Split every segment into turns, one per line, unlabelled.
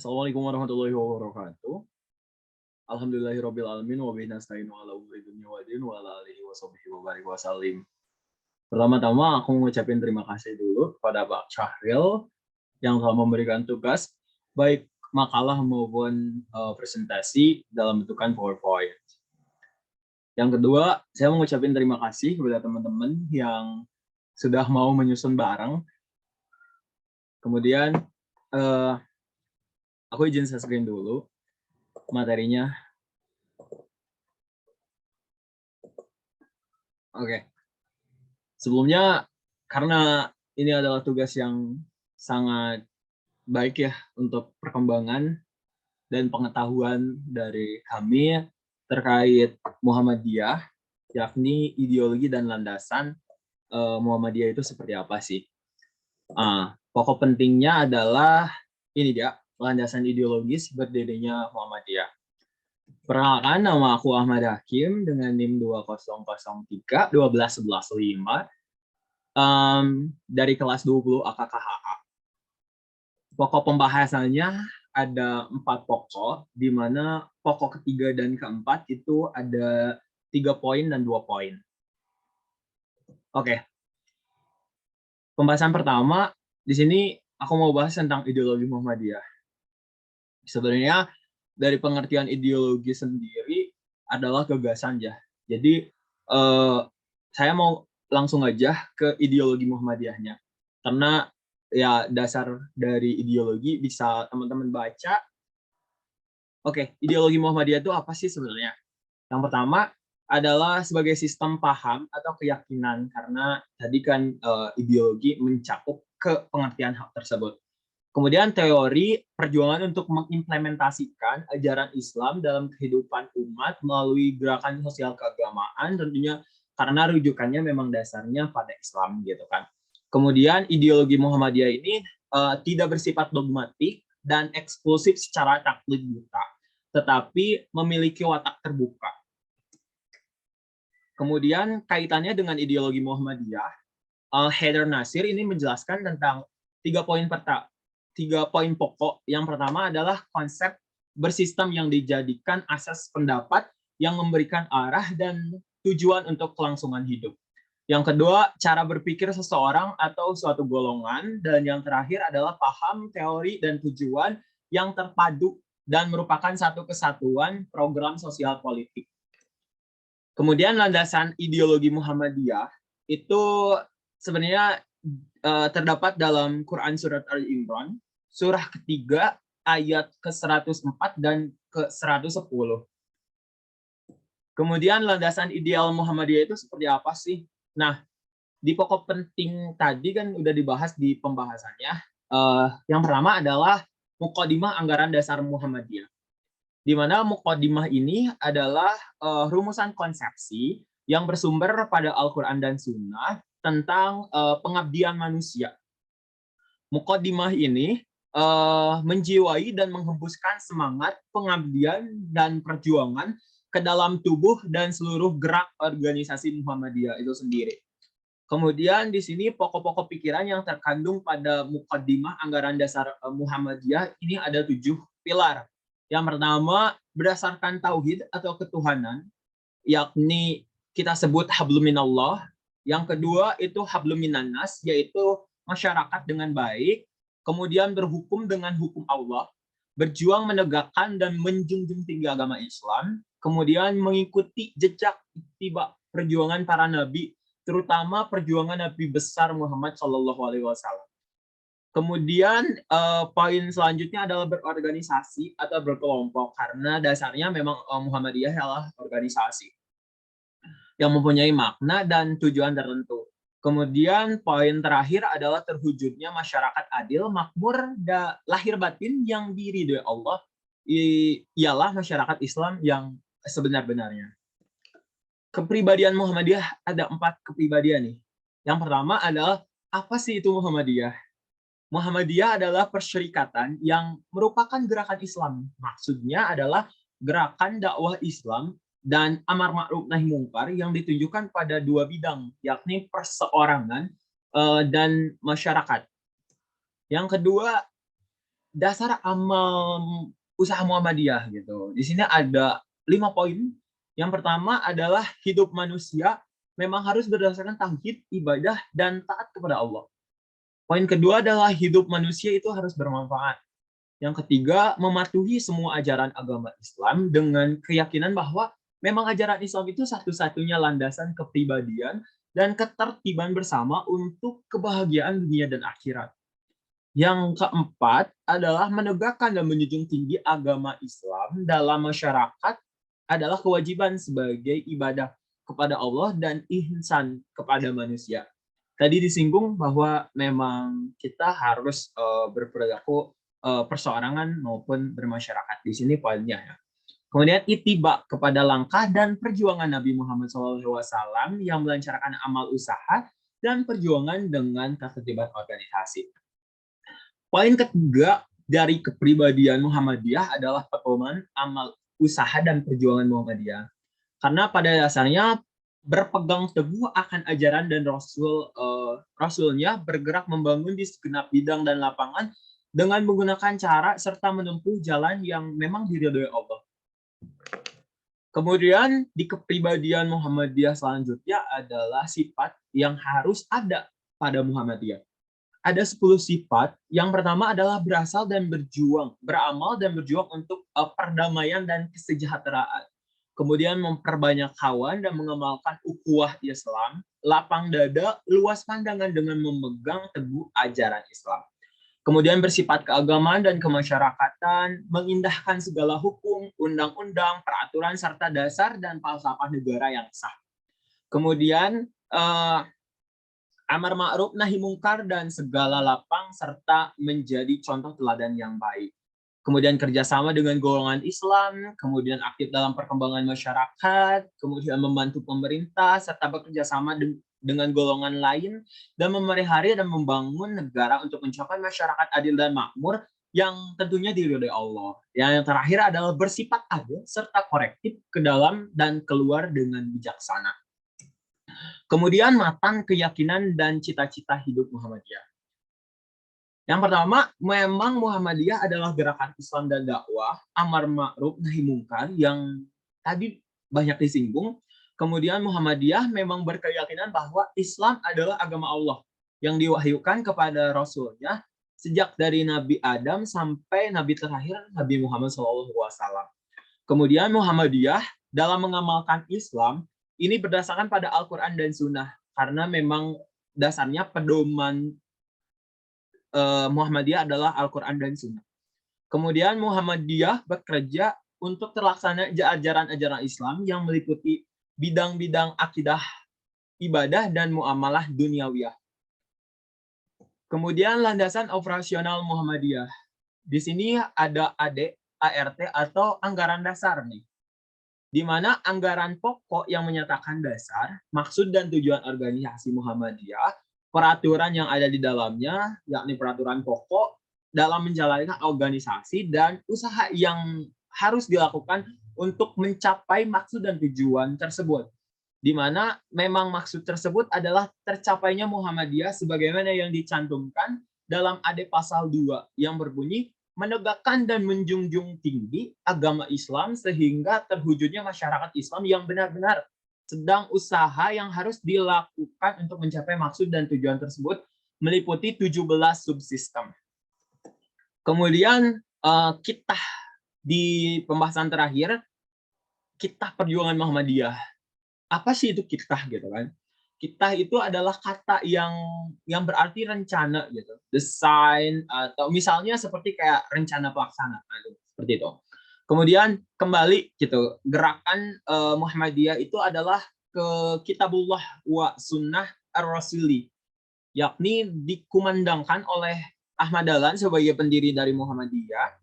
Assalamualaikum warahmatullahi wabarakatuh. Alhamdulillahirabbil alamin wa bihi nasta'inu ala umuri dunya waddin wa ala alihi washabihi wa barik wasallim. Pertama-tama aku ngucapin terima kasih dulu kepada Pak Syahril yang telah memberikan tugas baik makalah maupun presentasi dalam bentukan PowerPoint. Yang kedua, saya mau ngucapin terima kasih kepada teman-teman yang sudah mau menyusun bareng. Kemudian aku izin share screen dulu materinya. Oke. Sebelumnya, karena ini adalah tugas yang sangat baik ya untuk perkembangan dan pengetahuan dari kami terkait Muhammadiyah, yakni ideologi dan landasan Muhammadiyah itu seperti apa sih. Pokok pentingnya adalah ini dia, landasan ideologis berdirinya Muhammadiyah. Perkenalkan, nama aku Ahmad Hakim dengan NIM 2003 12115 dari kelas 20 AKKHA. Pokok pembahasannya ada 4 pokok, di mana pokok ketiga dan keempat itu ada 3 poin dan 2 poin. Oke. Pembahasan pertama, di sini aku mau bahas tentang ideologi Muhammadiyah. Sebenarnya dari pengertian ideologi sendiri adalah gagasan ya. Jadi saya mau langsung aja ke ideologi Muhammadiyahnya. Karena ya dasar dari ideologi bisa teman-teman baca. Oke, ideologi Muhammadiyah itu apa sih sebenarnya? Yang pertama adalah sebagai sistem paham atau keyakinan, karena tadi kan ideologi mencakup ke pengertian hal tersebut. Kemudian teori perjuangan untuk mengimplementasikan ajaran Islam dalam kehidupan umat melalui gerakan sosial keagamaan, tentunya karena rujukannya memang dasarnya pada Islam gitu kan. Kemudian ideologi Muhammadiyah ini tidak bersifat dogmatik dan eksklusif secara taklid buta, tetapi memiliki watak terbuka. Kemudian kaitannya dengan ideologi Muhammadiyah, Haidar Nasir ini menjelaskan tentang 3 poin pokok. Yang pertama adalah konsep bersistem yang dijadikan asas pendapat yang memberikan arah dan tujuan untuk kelangsungan hidup. Yang kedua, cara berpikir seseorang atau suatu golongan. Dan yang terakhir adalah paham, teori, dan tujuan yang terpadu dan merupakan satu kesatuan program sosial politik. Kemudian landasan ideologi Muhammadiyah itu sebenarnya terdapat dalam Quran Surat Al-Imran, surah ketiga, ayat ke-104 dan ke-110. Kemudian landasan ideal Muhammadiyah itu seperti apa sih? Nah, di pokok penting tadi kan udah dibahas di pembahasannya. Yang pertama adalah Muqaddimah Anggaran Dasar Muhammadiyah. Di mana Muqaddimah ini adalah rumusan konsepsi yang bersumber pada Al-Quran dan Sunnah tentang pengabdian manusia. Muqaddimah ini menjiwai dan menghembuskan semangat pengabdian dan perjuangan ke dalam tubuh dan seluruh gerak organisasi Muhammadiyah itu sendiri. Kemudian di sini pokok-pokok pikiran yang terkandung pada Muqaddimah Anggaran Dasar Muhammadiyah ini ada 7 pilar. Yang pertama, berdasarkan tauhid atau ketuhanan, yakni kita sebut hablum minallah. Yang kedua itu hablum minannas, yaitu masyarakat dengan baik. Kemudian berhukum dengan hukum Allah, berjuang menegakkan dan menjunjung tinggi agama Islam. Kemudian mengikuti jejak ittiba perjuangan para nabi, terutama perjuangan Nabi besar Muhammad SAW. Kemudian poin selanjutnya adalah berorganisasi atau berkelompok, karena dasarnya memang Muhammadiyah adalah organisasi yang mempunyai makna dan tujuan tertentu. Kemudian poin terakhir adalah terwujudnya masyarakat adil, makmur, dan lahir batin yang diridhoi Allah, ialah masyarakat Islam yang sebenar-benarnya. Kepribadian Muhammadiyah ada 4 kepribadian nih. Yang pertama adalah, apa sih itu Muhammadiyah? Muhammadiyah adalah persyarikatan yang merupakan gerakan Islam. Maksudnya adalah gerakan dakwah Islam dan amar ma'ruf nahi mungkar yang ditunjukkan pada 2 bidang, yakni perseorangan dan masyarakat. Yang kedua, dasar amal usaha Muhammadiyah gitu. Di sini ada 5 poin. Yang pertama adalah hidup manusia memang harus berdasarkan tauhid, ibadah, dan taat kepada Allah. Poin kedua adalah hidup manusia itu harus bermanfaat. Yang ketiga, mematuhi semua ajaran agama Islam dengan keyakinan bahwa memang ajaran Islam itu satu-satunya landasan kepribadian dan ketertiban bersama untuk kebahagiaan dunia dan akhirat. Yang keempat adalah menegakkan dan menjunjung tinggi agama Islam dalam masyarakat adalah kewajiban sebagai ibadah kepada Allah dan ihsan kepada manusia. Tadi disinggung bahwa memang kita harus berperilaku perseorangan maupun bermasyarakat. Di sini poinnya ya. Kemudian ittiba kepada langkah dan perjuangan Nabi Muhammad SAW yang melancarkan amal usaha dan perjuangan dengan ketertiban organisasi. Poin ketiga dari kepribadian Muhammadiyah adalah pedoman amal usaha dan perjuangan Muhammadiyah. Karena pada dasarnya berpegang teguh akan ajaran dan rasulnya bergerak membangun di segenap bidang dan lapangan dengan menggunakan cara serta menempuh jalan yang memang diridhoi Allah. Kemudian di kepribadian Muhammadiyah selanjutnya adalah sifat yang harus ada pada Muhammadiyah. Ada 10 sifat. Yang pertama adalah berasal dan berjuang, beramal dan berjuang untuk perdamaian dan kesejahteraan. Kemudian memperbanyak kawan dan mengamalkan ukhuwah Islam, lapang dada, luas pandangan dengan memegang teguh ajaran Islam. Kemudian bersifat keagamaan dan kemasyarakatan, mengindahkan segala hukum, undang-undang, peraturan, serta dasar dan falsafah negara yang sah. Kemudian amar ma'ruf nahi mungkar dan segala lapang serta menjadi contoh teladan yang baik. Kemudian kerjasama dengan golongan Islam, kemudian aktif dalam perkembangan masyarakat, kemudian membantu pemerintah serta bekerja sama dengan golongan lain dan memelihara dan membangun negara untuk mencapai masyarakat adil dan makmur yang tentunya diridhoi Allah. Yang terakhir adalah bersifat adil serta korektif ke dalam dan keluar dengan bijaksana. Kemudian matan keyakinan dan cita-cita hidup Muhammadiyah. Yang pertama, memang Muhammadiyah adalah gerakan Islam dan dakwah, amar ma'ruf nahi mungkar yang tadi banyak disinggung. Kemudian Muhammadiyah memang berkeyakinan bahwa Islam adalah agama Allah yang diwahyukan kepada Rasulnya sejak dari Nabi Adam sampai Nabi terakhir Nabi Muhammad SAW. Kemudian Muhammadiyah dalam mengamalkan Islam ini berdasarkan pada Al-Quran dan Sunnah karena memang dasarnya pedoman Muhammadiyah adalah Al-Quran dan Sunnah. Kemudian Muhammadiyah bekerja untuk terlaksana ajaran-ajaran Islam yang meliputi bidang-bidang akidah, ibadah, dan muamalah duniawiyah. Kemudian landasan operasional Muhammadiyah. Di sini ada ART atau anggaran dasar nih. Di mana anggaran pokok yang menyatakan dasar, maksud dan tujuan organisasi Muhammadiyah, peraturan yang ada di dalamnya, yakni peraturan pokok dalam menjalankan organisasi dan usaha yang harus dilakukan untuk mencapai maksud dan tujuan tersebut. Di mana memang maksud tersebut adalah tercapainya Muhammadiyah sebagaimana yang dicantumkan dalam AD pasal 2 yang berbunyi menegakkan dan menjunjung tinggi agama Islam sehingga terwujudnya masyarakat Islam yang benar-benar sedang usaha yang harus dilakukan untuk mencapai maksud dan tujuan tersebut meliputi 17 subsistem. Kemudian kita di pembahasan terakhir, kita perjuangan Muhammadiyah. Apa sih itu kitah gitu kan? Kitah itu adalah kata yang berarti rencana gitu, desain atau misalnya seperti kayak rencana pelaksana seperti itu. Kemudian kembali gitu, gerakan Muhammadiyah itu adalah ke Kitabullah wa Sunnah Ar-Rasuli, yakni dikumandangkan oleh Ahmad Dahlan sebagai pendiri dari Muhammadiyah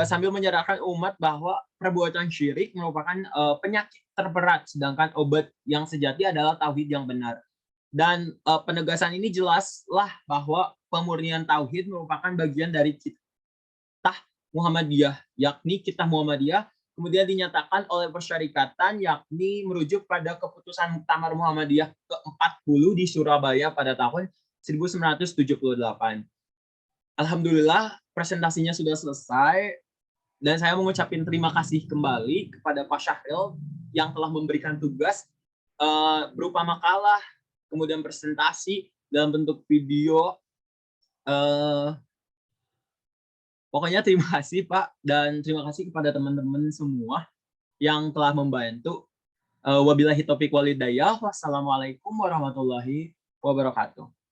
sambil menyadarkan umat bahwa perbuatan syirik merupakan penyakit terberat, sedangkan obat yang sejati adalah tauhid yang benar. Dan penegasan ini jelaslah bahwa pemurnian tauhid merupakan bagian dari kitah Muhammadiyah, yakni kitah Muhammadiyah kemudian dinyatakan oleh persyarikatan, yakni merujuk pada keputusan Muktamar Muhammadiyah ke-40 di Surabaya pada tahun 1978. Alhamdulillah presentasinya sudah selesai dan saya mengucapkan terima kasih kembali kepada Pak Syahril yang telah memberikan tugas berupa makalah, kemudian presentasi dalam bentuk video. Pokoknya terima kasih Pak, dan terima kasih kepada teman-teman semua yang telah membantu. Wabillahi taufiq walhidayah. Wassalamualaikum warahmatullahi wabarakatuh.